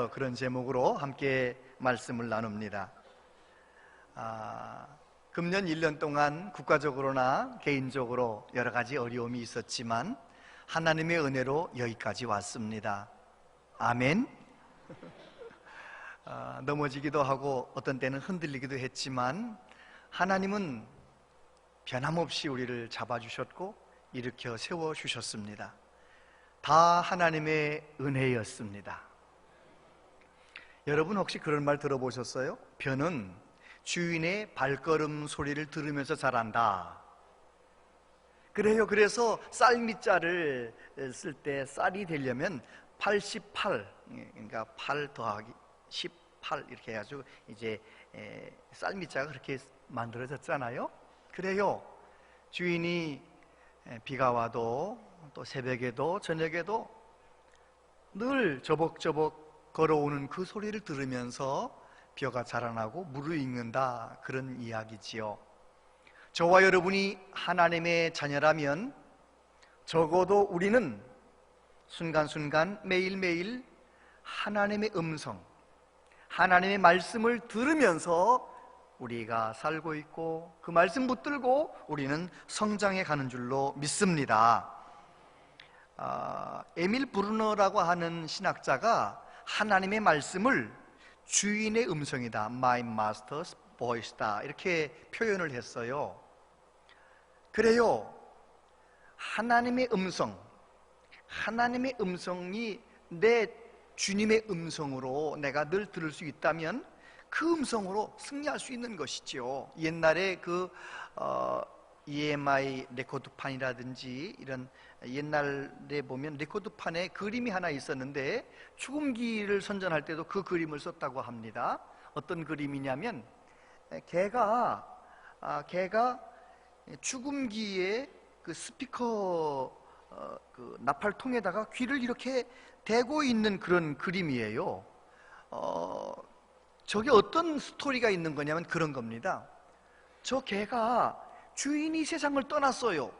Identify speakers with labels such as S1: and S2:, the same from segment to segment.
S1: 자녀, 그런 제목으로 함께 말씀을 나눕니다. 금년 1년 동안 국가적으로나 개인적으로 여러 가지 어려움이 있었지만 하나님의 은혜로 여기까지 왔습니다. 아멘. 넘어지기도 하고 어떤 때는 흔들리기도 했지만 하나님은 변함없이 우리를 잡아주셨고 일으켜 세워주셨습니다. 다 하나님의 은혜였습니다. 여러분 혹시 그런 말 들어보셨어요? 변은 주인의 발걸음 소리를 들으면서 자란다. 그래요. 그래서 쌀미자를 쓸 때 쌀이 되려면 88, 그러니까 8 더하기 18 이렇게 해가지고 이제 쌀미자가 그렇게 만들어졌잖아요. 그래요. 주인이 비가 와도 또 새벽에도 저녁에도 늘 저벅저벅 걸어오는 그 소리를 들으면서 벼가 자라나고 물을 읽는다, 그런 이야기지요. 저와 여러분이 하나님의 자녀라면 적어도 우리는 순간순간 매일매일 하나님의 음성, 하나님의 말씀을 들으면서 우리가 살고 있고 그 말씀 붙들고 우리는 성장해 가는 줄로 믿습니다. 에밀 브루너라고 하는 신학자가 하나님의 말씀을 주인의 음성이다, My Master's Voice다, 이렇게 표현을 했어요. 그래요. 하나님의 음성, 하나님의 음성이 내 주님의 음성으로 내가 늘 들을 수 있다면 그 음성으로 승리할 수 있는 것이지요. 옛날에 EMI 레코드판이라든지 이런 옛날에 보면 레코드판에 그림이 하나 있었는데 죽음기를 선전할 때도 그 그림을 썼다고 합니다. 어떤 그림이냐면 개가 죽음기에 그 스피커 그 나팔통에다가 귀를 이렇게 대고 있는 그런 그림이에요. 저게 어떤 스토리가 있는 거냐면 그런 겁니다. 저 개가 주인이 세상을 떠났어요.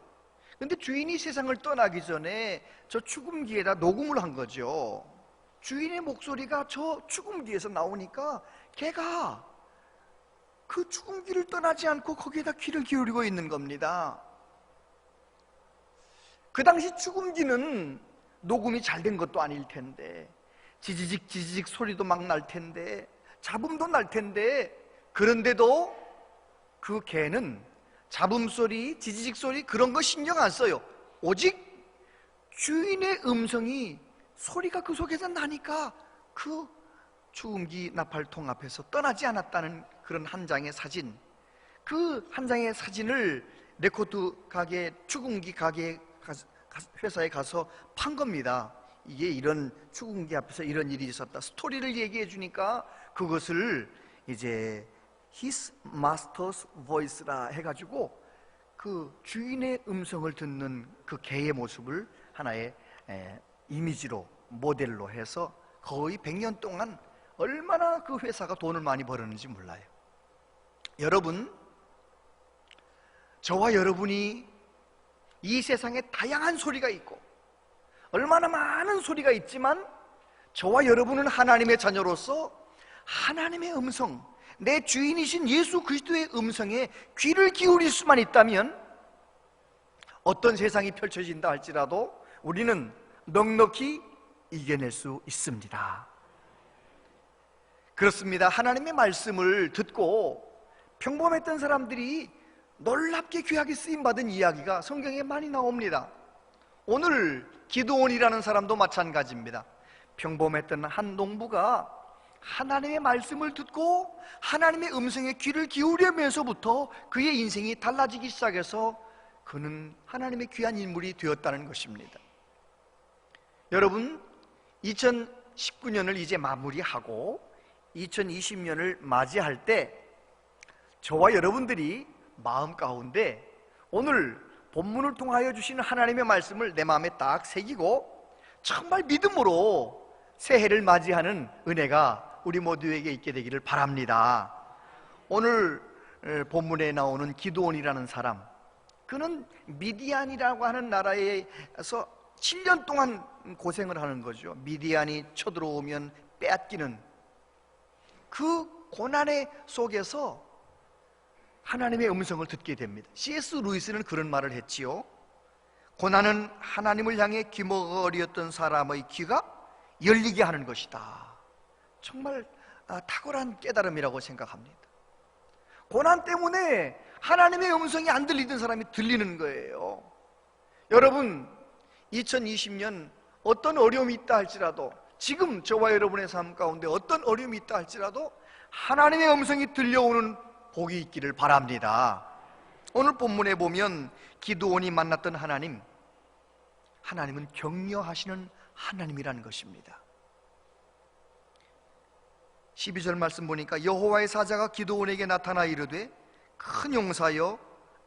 S1: 근데 주인이 세상을 떠나기 전에 저 죽음기에다 녹음을 한 거죠. 주인의 목소리가 저 죽음기에서 나오니까 개가 그 죽음기를 떠나지 않고 거기에다 귀를 기울이고 있는 겁니다. 그 당시 죽음기는 녹음이 잘 된 것도 아닐 텐데 지지직 지지직 소리도 막 날 텐데 잡음도 날 텐데, 그런데도 그 개는 잡음 소리, 지지직 소리 그런 거 신경 안 써요. 오직 주인의 음성이 소리가 그 속에서 나니까 그 죽음기 나팔통 앞에서 떠나지 않았다는 그런 한 장의 사진, 그 한 장의 사진을 레코드 가게, 죽음기 가게 회사에 가서 판 겁니다. 이게 이런 죽음기 앞에서 이런 일이 있었다, 스토리를 얘기해 주니까 그것을 이제 His Master's Voice라 해가지고 그 주인의 음성을 듣는 그 개의 모습을 하나의 이미지로, 모델로 해서 거의 100년 동안 얼마나 그 회사가 돈을 많이 벌었는지 몰라요. 여러분, 저와 여러분이 이 세상에 다양한 소리가 있고 얼마나 많은 소리가 있지만 저와 여러분은 하나님의 자녀로서 하나님의 음성, 내 주인이신 예수 그리스도의 음성에 귀를 기울일 수만 있다면 어떤 세상이 펼쳐진다 할지라도 우리는 넉넉히 이겨낼 수 있습니다. 그렇습니다. 하나님의 말씀을 듣고 평범했던 사람들이 놀랍게 귀하게 쓰임받은 이야기가 성경에 많이 나옵니다. 오늘 기드온이라는 사람도 마찬가지입니다. 평범했던 한 농부가 하나님의 말씀을 듣고 하나님의 음성에 귀를 기울이면서부터 그의 인생이 달라지기 시작해서 그는 하나님의 귀한 인물이 되었다는 것입니다. 여러분, 2019년을 이제 마무리하고 2020년을 맞이할 때 저와 여러분들이 마음 가운데 오늘 본문을 통하여 주시는 하나님의 말씀을 내 마음에 딱 새기고 정말 믿음으로 새해를 맞이하는 은혜가 우리 모두에게 있게 되기를 바랍니다. 오늘 본문에 나오는 기드온이라는 사람, 그는 미디안이라고 하는 나라에서 7년 동안 고생을 하는 거죠. 미디안이 쳐들어오면 빼앗기는 그 고난의 속에서 하나님의 음성을 듣게 됩니다. C.S. 루이스는 그런 말을 했지요. 고난은 하나님을 향해 귀머거리였던 사람의 귀가 열리게 하는 것이다. 정말 탁월한 깨달음이라고 생각합니다. 고난 때문에 하나님의 음성이 안 들리던 사람이 들리는 거예요. 여러분, 2020년 어떤 어려움이 있다 할지라도, 지금 저와 여러분의 삶 가운데 어떤 어려움이 있다 할지라도 하나님의 음성이 들려오는 복이 있기를 바랍니다. 오늘 본문에 보면 기드온이 만났던 하나님은 격려하시는 하나님이라는 것입니다. 12절 말씀 보니까 여호와의 사자가 기드온에게 나타나 이르되 큰 용사여,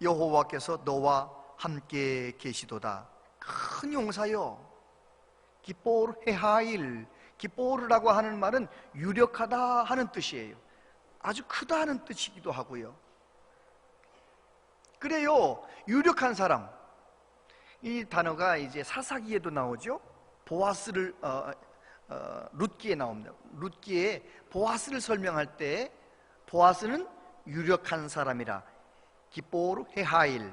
S1: 여호와께서 너와 함께 계시도다. 큰 용사여, 기뽀르 헤하일, 기뽀르라고 하는 말은 유력하다 하는 뜻이에요. 아주 크다 하는 뜻이기도 하고요. 그래요, 유력한 사람. 이 단어가 이제 사사기에도 나오죠. 보아스를 룻기에 나옵니다. 룻기에 보아스를 설명할 때 보아스는 유력한 사람이라, 기뽀르 헤하일.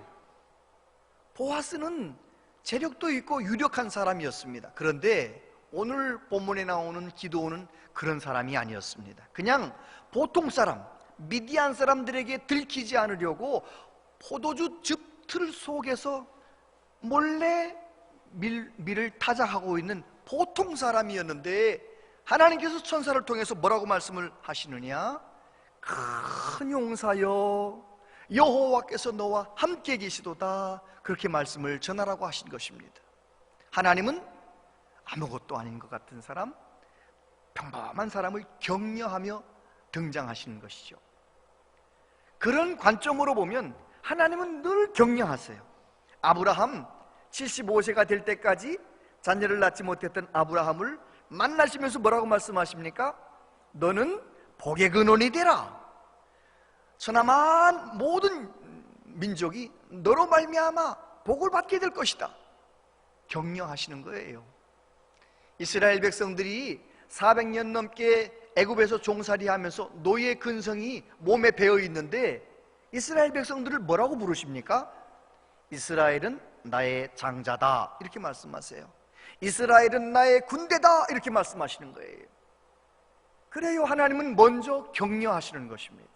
S1: 보아스는 재력도 있고 유력한 사람이었습니다. 그런데 오늘 본문에 나오는 기드온은 그런 사람이 아니었습니다. 그냥 보통 사람, 미디안 사람들에게 들키지 않으려고 포도주 즙틀 속에서 몰래 밀을 타작하고 있는 보통 사람이었는데, 하나님께서 천사를 통해서 뭐라고 말씀을 하시느냐? 큰 용사여, 여호와께서 너와 함께 계시도다. 그렇게 말씀을 전하라고 하신 것입니다. 하나님은 아무것도 아닌 것 같은 사람, 평범한 사람을 격려하며 등장하시는 것이죠. 그런 관점으로 보면 하나님은 늘 격려하세요. 아브라함 75세가 될 때까지 자녀를 낳지 못했던 아브라함을 만나시면서 뭐라고 말씀하십니까? 너는 복의 근원이 되라. 천하만 모든 민족이 너로 말미암아 복을 받게 될 것이다. 격려하시는 거예요. 이스라엘 백성들이 400년 넘게 애굽에서 종살이하면서 노예 근성이 몸에 배어 있는데 이스라엘 백성들을 뭐라고 부르십니까? 이스라엘은 나의 장자다, 이렇게 말씀하세요. 이스라엘은 나의 군대다, 이렇게 말씀하시는 거예요. 그래요, 하나님은 먼저 격려하시는 것입니다.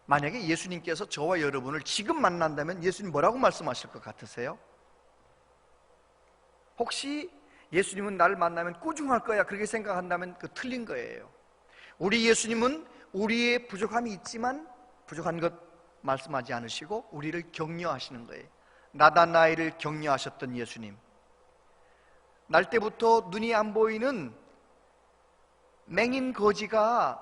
S1: 만약에 예수님께서 저와 여러분을 지금 만난다면 예수님 뭐라고 말씀하실 것 같으세요? 혹시 예수님은 나를 만나면 꾸중할 거야, 그렇게 생각한다면 그 틀린 거예요. 우리 예수님은 우리의 부족함이 있지만 부족한 것 말씀하지 않으시고 우리를 격려하시는 거예요. 나다나엘을 격려하셨던 예수님, 날 때부터 눈이 안 보이는 맹인 거지가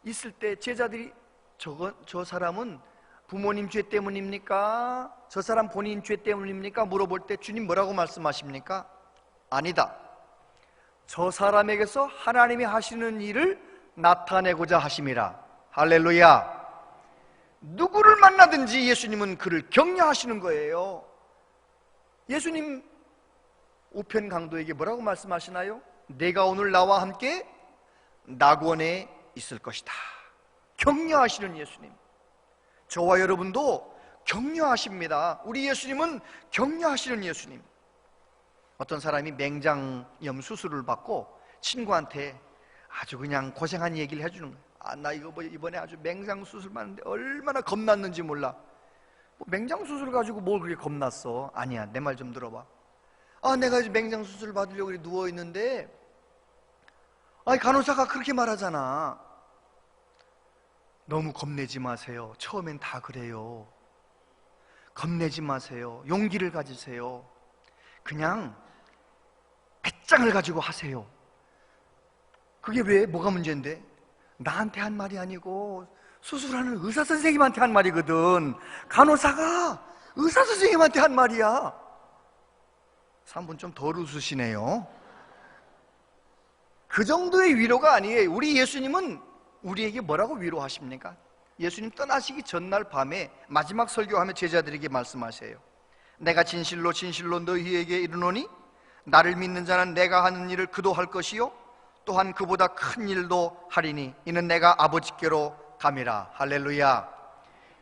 S1: 있을 때 제자들이 저 사람은 부모님 죄 때문입니까? 저 사람 본인 죄 때문입니까? 물어볼 때 주님 뭐라고 말씀하십니까? 아니다, 저 사람에게서 하나님이 하시는 일을 나타내고자 하심이라. 할렐루야. 누구를 만나든지 예수님은 그를 격려하시는 거예요. 예수님 우편 강도에게 뭐라고 말씀하시나요? 내가 오늘 나와 함께 낙원에 있을 것이다. 격려하시는 예수님. 저와 여러분도 격려하십니다. 우리 예수님은 격려하시는 예수님. 어떤 사람이 맹장염 수술을 받고 친구한테 아주 그냥 고생한 얘기를 해주는 거예요. 나 이거 이번에 아주 맹장 수술 받는데 얼마나 겁났는지 몰라. 맹장 수술 가지고 뭘 그렇게 겁났어? 아니야, 내 말 좀 들어봐. 내가 이제 맹장 수술 받으려고 누워 있는데 간호사가 그렇게 말하잖아. 너무 겁내지 마세요. 처음엔 다 그래요. 겁내지 마세요. 용기를 가지세요. 그냥 배짱을 가지고 하세요. 그게 왜? 뭐가 문제인데? 나한테 한 말이 아니고 수술하는 의사 선생님한테 한 말이거든. 간호사가 의사 선생님한테 한 말이야. 3분 좀 덜 웃으시네요. 그 정도의 위로가 아니에요. 우리 예수님은 우리에게 뭐라고 위로하십니까? 예수님 떠나시기 전날 밤에 마지막 설교하며 제자들에게 말씀하세요. 내가 진실로 진실로 너희에게 이르노니 나를 믿는 자는 내가 하는 일을 그도 할 것이요 또한 그보다 큰 일도 하리니 이는 내가 아버지께로 감이라. 할렐루야.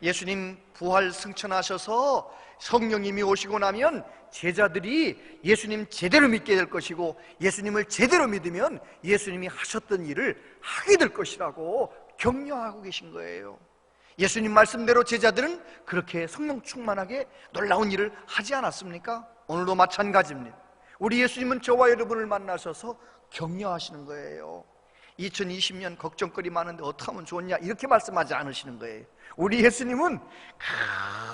S1: 예수님 부활 승천하셔서 성령님이 오시고 나면 제자들이 예수님 제대로 믿게 될 것이고, 예수님을 제대로 믿으면 예수님이 하셨던 일을 하게 될 것이라고 격려하고 계신 거예요. 예수님 말씀대로 제자들은 그렇게 성령 충만하게 놀라운 일을 하지 않았습니까? 오늘도 마찬가지입니다. 우리 예수님은 저와 여러분을 만나셔서 격려하시는 거예요. 2020년 걱정거리 많은데 어떻게 하면 좋냐, 이렇게 말씀하지 않으시는 거예요. 우리 예수님은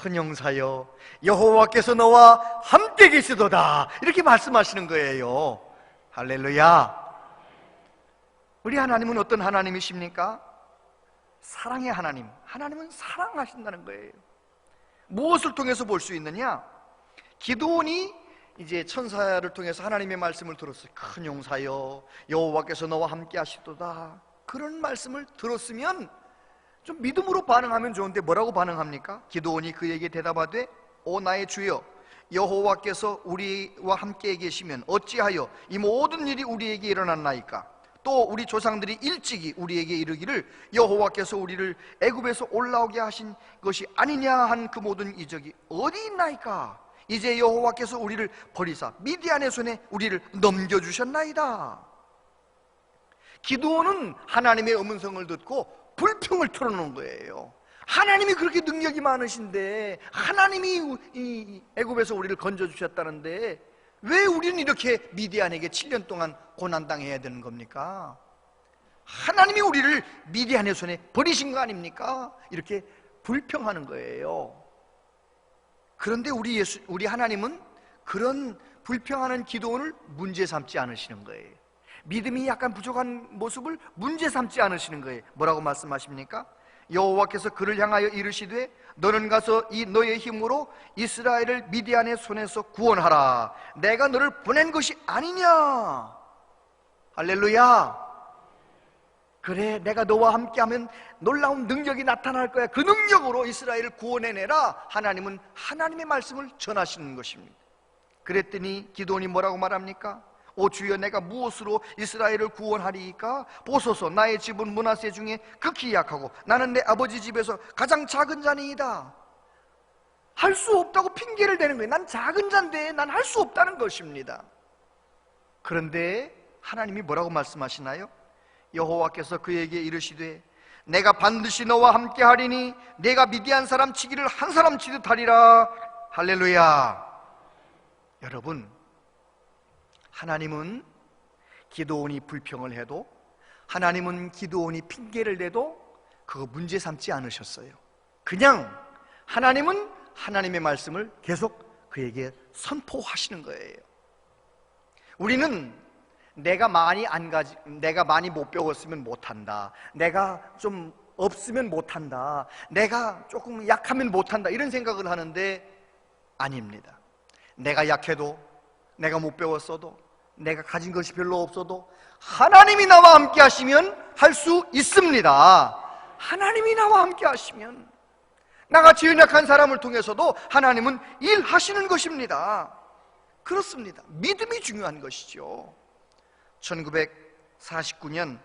S1: 큰 용사여 여호와께서 너와 함께 계시도다, 이렇게 말씀하시는 거예요. 할렐루야. 우리 하나님은 어떤 하나님이십니까? 사랑의 하나님. 하나님은 사랑하신다는 거예요. 무엇을 통해서 볼 수 있느냐? 기드온이 이제 천사를 통해서 하나님의 말씀을 들었어요. 큰 용사여 여호와께서 너와 함께 하시도다, 그런 말씀을 들었으면 좀 믿음으로 반응하면 좋은데 뭐라고 반응합니까? 기드온이 그에게 대답하되 오 나의 주여 여호와께서 우리와 함께 계시면 어찌하여 이 모든 일이 우리에게 일어났나이까? 또 우리 조상들이 일찍이 우리에게 이르기를 여호와께서 우리를 애굽에서 올라오게 하신 것이 아니냐 한 그 모든 이적이 어디 있나이까? 이제 여호와께서 우리를 버리사 미디안의 손에 우리를 넘겨주셨나이다. 기드온은 하나님의 음성을 듣고 불평을 털어놓은 거예요. 하나님이 그렇게 능력이 많으신데, 하나님이 이 애굽에서 우리를 건져주셨다는데 왜 우리는 이렇게 미디안에게 7년 동안 고난당해야 되는 겁니까? 하나님이 우리를 미디안의 손에 버리신 거 아닙니까? 이렇게 불평하는 거예요. 그런데 우리 하나님은 그런 불평하는 기도원을 문제 삼지 않으시는 거예요. 믿음이 약간 부족한 모습을 문제 삼지 않으시는 거예요. 뭐라고 말씀하십니까? 여호와께서 그를 향하여 이르시되 너는 가서 이 너의 힘으로 이스라엘을 미디안의 손에서 구원하라. 내가 너를 보낸 것이 아니냐. 할렐루야. 그래, 내가 너와 함께하면 놀라운 능력이 나타날 거야. 그 능력으로 이스라엘을 구원해내라. 하나님은 하나님의 말씀을 전하시는 것입니다. 그랬더니 기드온이 뭐라고 말합니까? 오 주여 내가 무엇으로 이스라엘을 구원하리이까? 보소서 나의 집은 므낫세 중에 극히 약하고 나는 내 아버지 집에서 가장 작은 자니이다. 할 수 없다고 핑계를 대는 거예요. 난 작은 자인데 난 할 수 없다는 것입니다. 그런데 하나님이 뭐라고 말씀하시나요? 여호와께서 그에게 이르시되 내가 반드시 너와 함께 하리니 내가 미디안 사람 치기를 한 사람 치듯 하리라. 할렐루야. 여러분, 하나님은 기드온이 불평을 해도, 하나님은 기드온이 핑계를 대도 그거 문제 삼지 않으셨어요. 그냥 하나님은 하나님의 말씀을 계속 그에게 선포하시는 거예요. 우리는 내가 많이 못 배웠으면 못한다, 내가 좀 없으면 못한다, 내가 조금 약하면 못한다, 이런 생각을 하는데 아닙니다. 내가 약해도, 내가 못 배웠어도, 내가 가진 것이 별로 없어도 하나님이 나와 함께 하시면 할 수 있습니다. 하나님이 나와 함께 하시면, 나같이 연약한 사람을 통해서도 하나님은 일하시는 것입니다. 그렇습니다. 믿음이 중요한 것이죠. 1949년에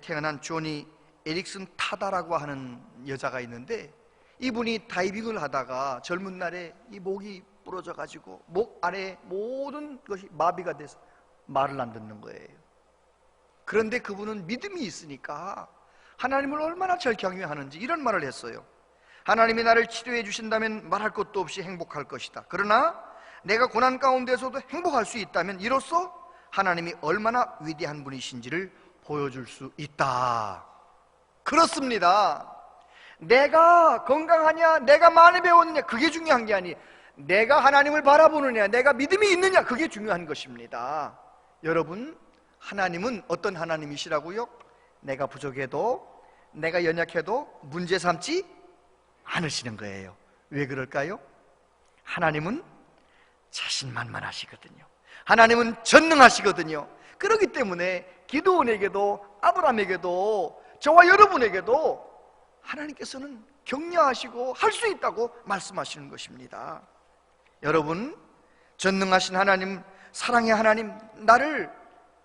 S1: 태어난 조니 에릭슨 타다라고 하는 여자가 있는데, 이분이 다이빙을 하다가 젊은 날에 이 목이 부러져 가지고 목 아래 모든 것이 마비가 돼서 말을 안 듣는 거예요. 그런데 그분은 믿음이 있으니까 하나님을 얼마나 잘 경외하는지 이런 말을 했어요. 하나님이 나를 치료해 주신다면 말할 것도 없이 행복할 것이다. 그러나 내가 고난 가운데서도 행복할 수 있다면 이로써 하나님이 얼마나 위대한 분이신지를 보여줄 수 있다. 그렇습니다. 내가 건강하냐, 내가 많이 배웠느냐, 그게 중요한 게 아니에요. 내가 하나님을 바라보느냐, 내가 믿음이 있느냐, 그게 중요한 것입니다. 여러분, 하나님은 어떤 하나님이시라고요? 내가 부족해도, 내가 연약해도 문제 삼지 않으시는 거예요. 왜 그럴까요? 하나님은 자신만만하시거든요. 하나님은 전능하시거든요. 그렇기 때문에 기드온에게도, 아브라함에게도, 저와 여러분에게도 하나님께서는 격려하시고 할 수 있다고 말씀하시는 것입니다. 여러분, 전능하신 하나님, 사랑의 하나님, 나를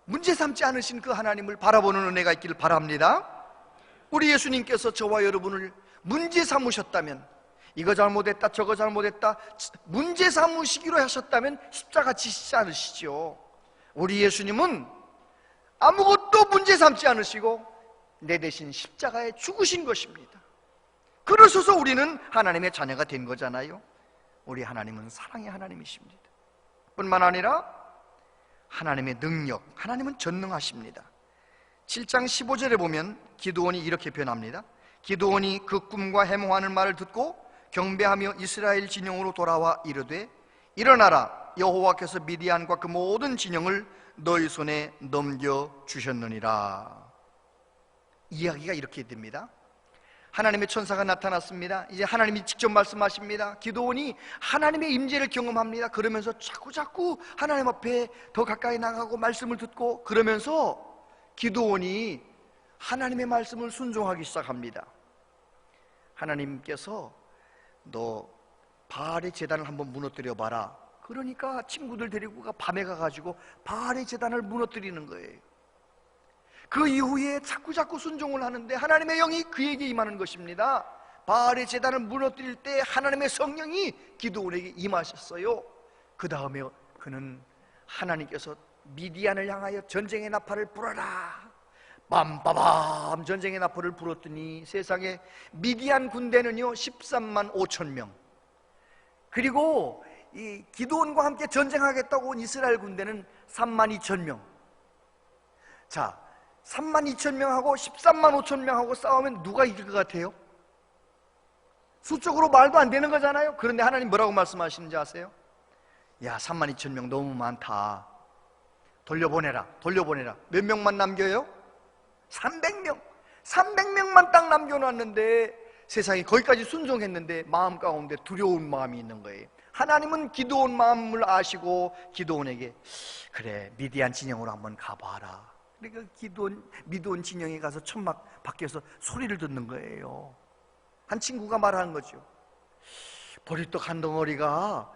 S1: 문제 삼지 않으신 그 하나님을 바라보는 은혜가 있기를 바랍니다. 우리 예수님께서 저와 여러분을 문제 삼으셨다면, 이거 잘못했다 저거 잘못했다 문제 삼으시기로 하셨다면 십자가 지시지 않으시죠. 우리 예수님은 아무것도 문제 삼지 않으시고 내 대신 십자가에 죽으신 것입니다. 그러셔서 우리는 하나님의 자녀가 된 거잖아요. 우리 하나님은 사랑의 하나님이십니다. 뿐만 아니라 하나님의 능력, 하나님은 전능하십니다. 7장 15절에 보면 기드온이 이렇게 표현합니다. 기드온이 그 꿈과 해몽하는 말을 듣고 경배하며 이스라엘 진영으로 돌아와 이르되, 일어나라, 여호와께서 미디안과 그 모든 진영을 너희 손에 넘겨주셨느니라. 이야기가 이렇게 됩니다. 하나님의 천사가 나타났습니다. 이제 하나님이 직접 말씀하십니다. 기드온이 하나님의 임재를 경험합니다. 그러면서 자꾸 하나님 앞에 더 가까이 나가고 말씀을 듣고, 그러면서 기드온이 하나님의 말씀을 순종하기 시작합니다. 하나님께서 너 바알의 제단을 한번 무너뜨려 봐라. 그러니까 친구들 데리고 밤에 가가지고 바알의 제단을 무너뜨리는 거예요. 그 이후에 자꾸 순종을 하는데 하나님의 영이 그에게 임하는 것입니다. 바알의 제단을 무너뜨릴 때 하나님의 성령이 기드온에게 임하셨어요. 그 다음에 그는 하나님께서 미디안을 향하여 전쟁의 나팔을 불어라, 빰빠밤 전쟁의 나팔을 불었더니 세상에 미디안 군대는요 13만 5천 명, 그리고 이 기드온과 함께 전쟁하겠다고 온 이스라엘 군대는 3만 2천 명. 자, 3만 2천 명하고 13만 5천 명하고 싸우면 누가 이길 것 같아요? 수적으로 말도 안 되는 거잖아요. 그런데 하나님 뭐라고 말씀하시는지 아세요? 야, 3만 2천 명 너무 많다. 돌려보내라. 몇 명만 남겨요? 300명. 300명만 딱 남겨놨는데 세상에 거기까지 순종했는데 마음 가운데 두려운 마음이 있는 거예요. 하나님은 기드온 마음을 아시고 기드온에게 그래, 미디안 진영으로 한번 가봐라. 그러니까 미디안 진영에 가서 천막 밖에서 소리를 듣는 거예요. 한 친구가 말하는 거죠. 보리떡 한 덩어리가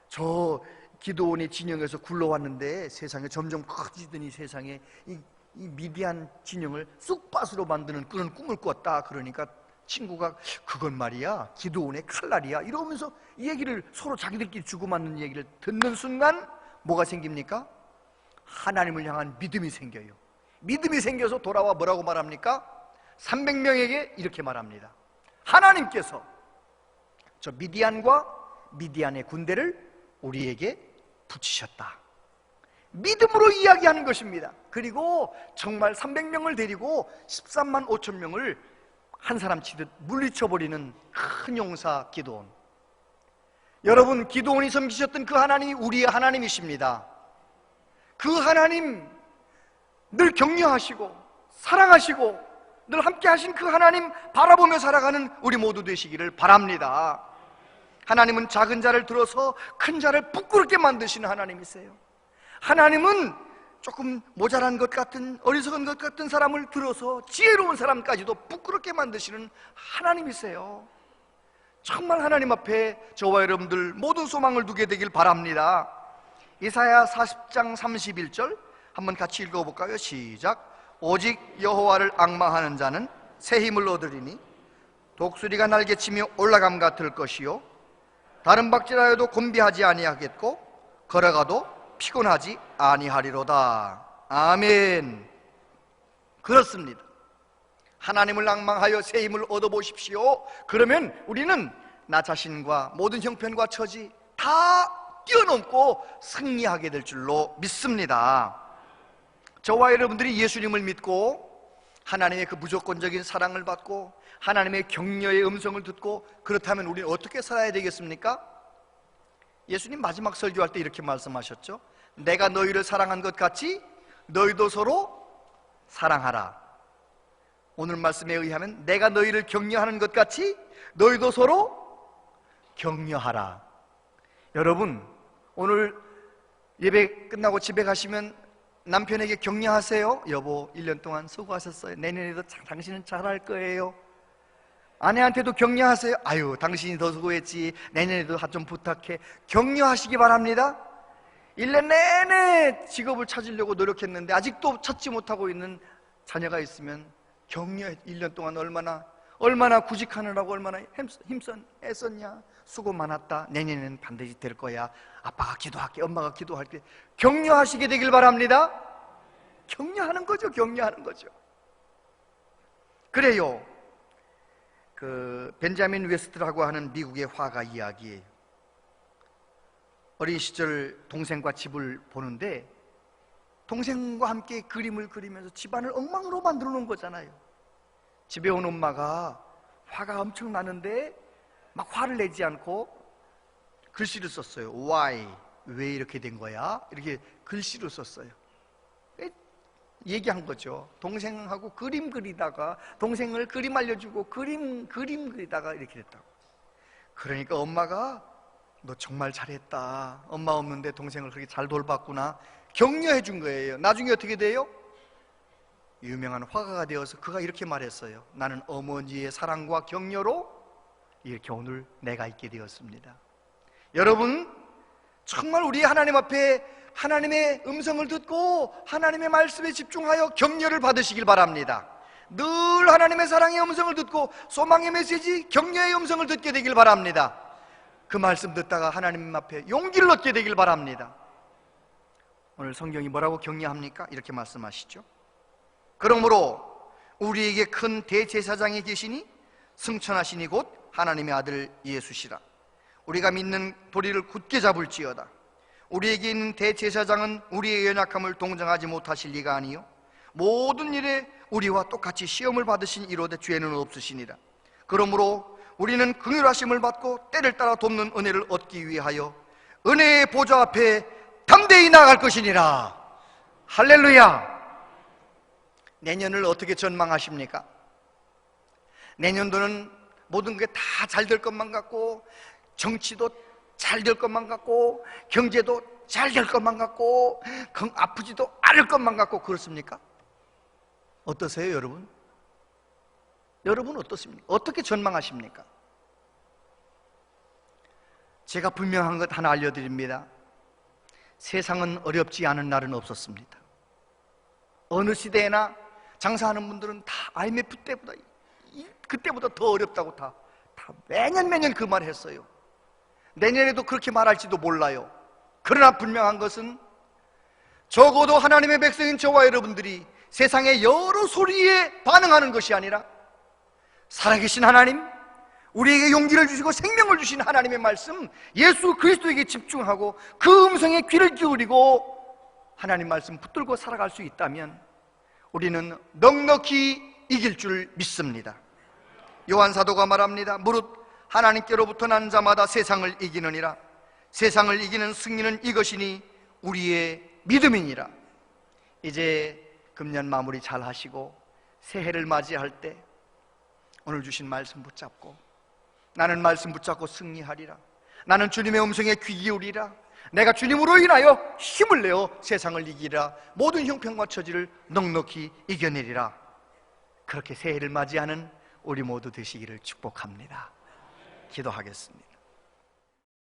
S1: 저 기드온의 진영에서 굴러왔는데 세상에 점점 커지더니 세상에 이 미디안 진영을 쑥밭으로 만드는 그런 꿈을 꿨다. 그러니까 친구가 그건 말이야 기드온의 칼날이야 이러면서 이 얘기를 서로 자기들끼리 주고받는 얘기를 듣는 순간 뭐가 생깁니까? 하나님을 향한 믿음이 생겨요. 믿음이 생겨서 돌아와 뭐라고 말합니까? 300명에게 이렇게 말합니다. 하나님께서 저 미디안과 미디안의 군대를 우리에게 붙이셨다. 믿음으로 이야기하는 것입니다. 그리고 정말 300명을 데리고 13만 5천 명을 한 사람 치듯 물리쳐버리는 큰 용사 기드온. 여러분, 기드온이 섬기셨던 그 하나님이 우리의 하나님이십니다. 그 하나님 늘 격려하시고 사랑하시고 늘 함께 하신 그 하나님 바라보며 살아가는 우리 모두 되시기를 바랍니다. 하나님은 작은 자를 들어서 큰 자를 부끄럽게 만드시는 하나님이세요. 하나님은 조금 모자란 것 같은, 어리석은 것 같은 사람을 들어서 지혜로운 사람까지도 부끄럽게 만드시는 하나님이세요. 정말 하나님 앞에 저와 여러분들 모든 소망을 두게 되길 바랍니다. 이사야 40장 31절 한번 같이 읽어볼까요? 시작. 오직 여호와를 앙망하는 자는 새 힘을 얻으리니 독수리가 날개치며 올라감 같을 것이요 다른 박질하여도 곤비하지 아니하겠고 걸어가도 피곤하지 아니하리로다. 아멘. 그렇습니다. 하나님을 앙망하여 새 힘을 얻어보십시오. 그러면 우리는 나 자신과 모든 형편과 처지 다 뛰어넘고 승리하게 될 줄로 믿습니다. 저와 여러분들이 예수님을 믿고 하나님의 그 무조건적인 사랑을 받고 하나님의 격려의 음성을 듣고 그렇다면 우리는 어떻게 살아야 되겠습니까? 예수님 마지막 설교할 때 이렇게 말씀하셨죠. 내가 너희를 사랑한 것 같이 너희도 서로 사랑하라. 오늘 말씀에 의하면 내가 너희를 격려하는 것 같이 너희도 서로 격려하라. 여러분, 오늘 예배 끝나고 집에 가시면 남편에게 격려하세요. 여보, 1년 동안 수고하셨어요. 내년에도 당신은 잘할 거예요. 아내한테도 격려하세요. 아유, 당신이 더 수고했지. 내년에도 좀 부탁해. 격려하시기 바랍니다. 1년 내내 직업을 찾으려고 노력했는데 아직도 찾지 못하고 있는 자녀가 있으면 격려해. 1년 동안 얼마나 구직하느라고 얼마나 애썼냐, 수고 많았다, 내년에는 반드시 될 거야, 아빠가 기도할게, 엄마가 기도할게. 격려하시게 되길 바랍니다. 격려하는 거죠. 격려하는 거죠. 그래요. 그 벤자민 웨스트라고 하는 미국의 화가 이야기예요. 어린 시절 동생과 집을 보는데 동생과 함께 그림을 그리면서 집안을 엉망으로 만들어 놓은 거잖아요. 집에 온 엄마가 화가 엄청 나는데 막 화를 내지 않고 글씨를 썼어요. Why? 왜 이렇게 된 거야? 이렇게 글씨를 썼어요. 얘기한 거죠. 동생하고 그림 그리다가, 동생을 그림 알려주고 그림 그리다가 이렇게 됐다고. 그러니까 엄마가 너 정말 잘했다, 엄마 없는데 동생을 그렇게 잘 돌봤구나, 격려해 준 거예요. 나중에 어떻게 돼요? 유명한 화가가 되어서 그가 이렇게 말했어요. 나는 어머니의 사랑과 격려로 이렇게 오늘 내가 있게 되었습니다. 여러분, 정말 우리 하나님 앞에 하나님의 음성을 듣고 하나님의 말씀에 집중하여 격려를 받으시길 바랍니다. 늘 하나님의 사랑의 음성을 듣고 소망의 메시지, 격려의 음성을 듣게 되길 바랍니다. 그 말씀 듣다가 하나님 앞에 용기를 얻게 되길 바랍니다. 오늘 성경이 뭐라고 격려합니까? 이렇게 말씀하시죠. 그러므로 우리에게 큰 대제사장이 계시니 승천하시니 곧 하나님의 아들 예수시라. 우리가 믿는 도리를 굳게 잡을지어다. 우리에게 있는 대제사장은 우리의 연약함을 동정하지 못하실 리가 아니요 모든 일에 우리와 똑같이 시험을 받으신 이로되 죄는 없으시니라. 그러므로 우리는 긍휼하심을 받고 때를 따라 돕는 은혜를 얻기 위하여 은혜의 보좌 앞에 담대히 나아갈 것이니라. 할렐루야. 내년을 어떻게 전망하십니까? 내년도는 모든 게 다 잘 될 것만 같고, 정치도 잘 될 것만 같고, 경제도 잘 될 것만 같고, 아프지도 않을 것만 같고, 그렇습니까? 어떠세요, 여러분? 여러분 어떻습니까? 어떻게 전망하십니까? 제가 분명한 것 하나 알려드립니다. 세상은 어렵지 않은 날은 없었습니다. 어느 시대에나 장사하는 분들은 다 IMF 때보다, 그때보다 더 어렵다고 다 매년 그 말 했어요. 내년에도 그렇게 말할지도 몰라요. 그러나 분명한 것은 적어도 하나님의 백성인 저와 여러분들이 세상의 여러 소리에 반응하는 것이 아니라 살아계신 하나님, 우리에게 용기를 주시고 생명을 주신 하나님의 말씀, 예수 그리스도에게 집중하고 그 음성에 귀를 기울이고 하나님 말씀 붙들고 살아갈 수 있다면 우리는 넉넉히 이길 줄 믿습니다. 요한 사도가 말합니다. 무릇 하나님께로부터 난 자마다 세상을 이기느니라. 세상을 이기는 승리는 이것이니 우리의 믿음이니라. 이제 금년 마무리 잘 하시고 새해를 맞이할 때 오늘 주신 말씀 붙잡고, 나는 말씀 붙잡고 승리하리라, 나는 주님의 음성에 귀 기울이라, 내가 주님으로 인하여 힘을 내어 세상을 이기라, 모든 형편과 처지를 넉넉히 이겨내리라. 그렇게 새해를 맞이하는 우리 모두 되시기를 축복합니다. 기도하겠습니다.